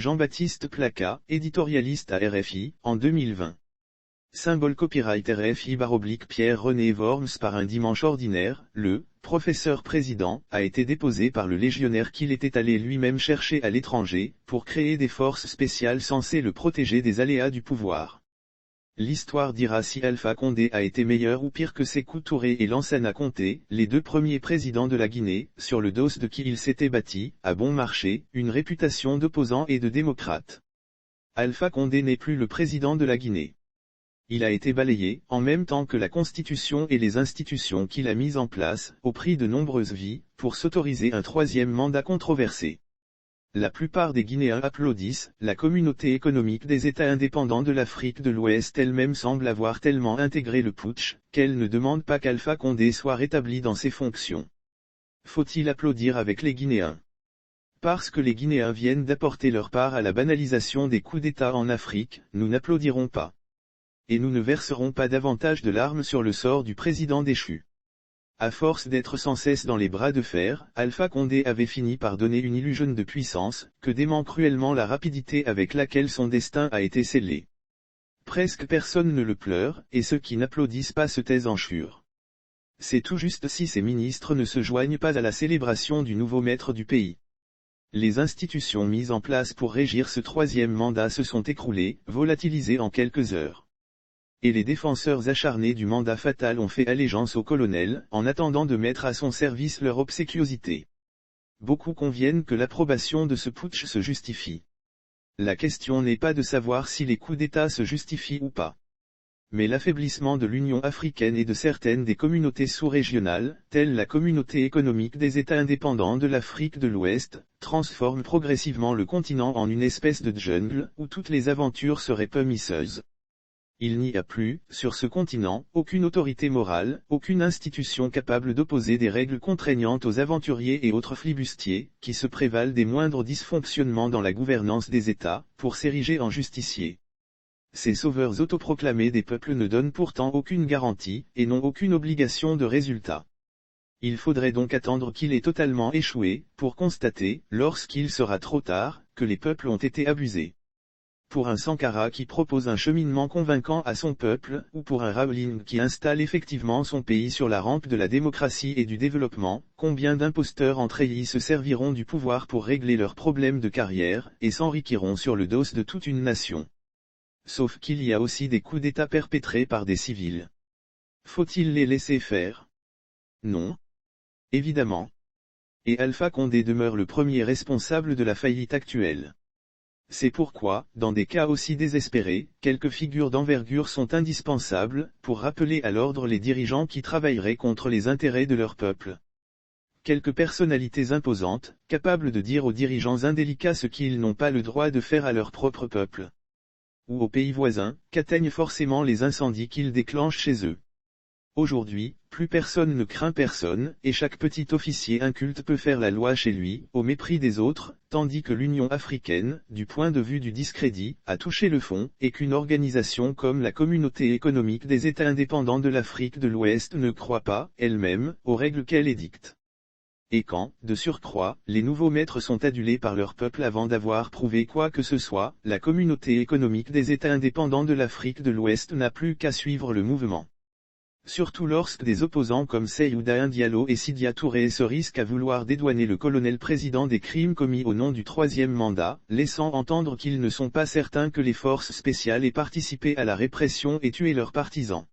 Jean-Baptiste Placa, éditorialiste à RFI, en 2020. Symbole copyright RFI / Pierre-René Worms. Par un dimanche ordinaire, le professeur président a été déposé par le légionnaire qu'il était allé lui-même chercher à l'étranger, pour créer des forces spéciales censées le protéger des aléas du pouvoir. L'histoire dira si Alpha Condé a été meilleur ou pire que Sékou Touré et Lansana Conté, les deux premiers présidents de la Guinée, sur le dos de qui il s'était bâti, à bon marché, une réputation d'opposant et de démocrate. Alpha Condé n'est plus le président de la Guinée. Il a été balayé, en même temps que la Constitution et les institutions qu'il a mises en place, au prix de nombreuses vies, pour s'autoriser un troisième mandat controversé. La plupart des Guinéens applaudissent, la communauté économique des États indépendants de l'Afrique de l'Ouest elle-même semble avoir tellement intégré le putsch, qu'elle ne demande pas qu'Alpha Condé soit rétabli dans ses fonctions. Faut-il applaudir avec les Guinéens? Parce que les Guinéens viennent d'apporter leur part à la banalisation des coups d'État en Afrique, nous n'applaudirons pas. Et nous ne verserons pas davantage de larmes sur le sort du président déchu. À force d'être sans cesse dans les bras de fer, Alpha Condé avait fini par donner une illusion de puissance, que dément cruellement la rapidité avec laquelle son destin a été scellé. Presque personne ne le pleure, et ceux qui n'applaudissent pas se taisent en chure. C'est tout juste si ces ministres ne se joignent pas à la célébration du nouveau maître du pays. Les institutions mises en place pour régir ce troisième mandat se sont écroulées, volatilisées en quelques heures. Et les défenseurs acharnés du mandat fatal ont fait allégeance au colonel, en attendant de mettre à son service leur obséquiosité. Beaucoup conviennent que l'approbation de ce putsch se justifie. La question n'est pas de savoir si les coups d'État se justifient ou pas. Mais l'affaiblissement de l'Union africaine et de certaines des communautés sous-régionales, telles la communauté économique des États indépendants de l'Afrique de l'Ouest, transforme progressivement le continent en une espèce de jungle, où toutes les aventures seraient peu misseuses. Il n'y a plus, sur ce continent, aucune autorité morale, aucune institution capable d'opposer des règles contraignantes aux aventuriers et autres flibustiers, qui se prévalent des moindres dysfonctionnements dans la gouvernance des États, pour s'ériger en justiciers. Ces sauveurs autoproclamés des peuples ne donnent pourtant aucune garantie, et n'ont aucune obligation de résultat. Il faudrait donc attendre qu'il ait totalement échoué, pour constater, lorsqu'il sera trop tard, que les peuples ont été abusés. Pour un Sankara qui propose un cheminement convaincant à son peuple, ou pour un Raoulin qui installe effectivement son pays sur la rampe de la démocratie et du développement, combien d'imposteurs entre eux se serviront du pouvoir pour régler leurs problèmes de carrière, et s'enriquiront sur le dos de toute une nation. Sauf qu'il y a aussi des coups d'État perpétrés par des civils. Faut-il les laisser faire? Non. Évidemment. Et Alpha Condé demeure le premier responsable de la faillite actuelle. C'est pourquoi, dans des cas aussi désespérés, quelques figures d'envergure sont indispensables, pour rappeler à l'ordre les dirigeants qui travailleraient contre les intérêts de leur peuple. Quelques personnalités imposantes, capables de dire aux dirigeants indélicats ce qu'ils n'ont pas le droit de faire à leur propre peuple. Ou aux pays voisins, qu'atteignent forcément les incendies qu'ils déclenchent chez eux. Aujourd'hui, plus personne ne craint personne, et chaque petit officier inculte peut faire la loi chez lui, au mépris des autres, tandis que l'Union africaine, du point de vue du discrédit, a touché le fond, et qu'une organisation comme la Communauté économique des États indépendants de l'Afrique de l'Ouest ne croit pas, elle-même, aux règles qu'elle édicte. Et quand, de surcroît, les nouveaux maîtres sont adulés par leur peuple avant d'avoir prouvé quoi que ce soit, la Communauté économique des États indépendants de l'Afrique de l'Ouest n'a plus qu'à suivre le mouvement. Surtout lorsque des opposants comme Seydou Diallo et Sidia Touré se risquent à vouloir dédouaner le colonel président des crimes commis au nom du troisième mandat, laissant entendre qu'ils ne sont pas certains que les forces spéciales aient participé à la répression et tué leurs partisans.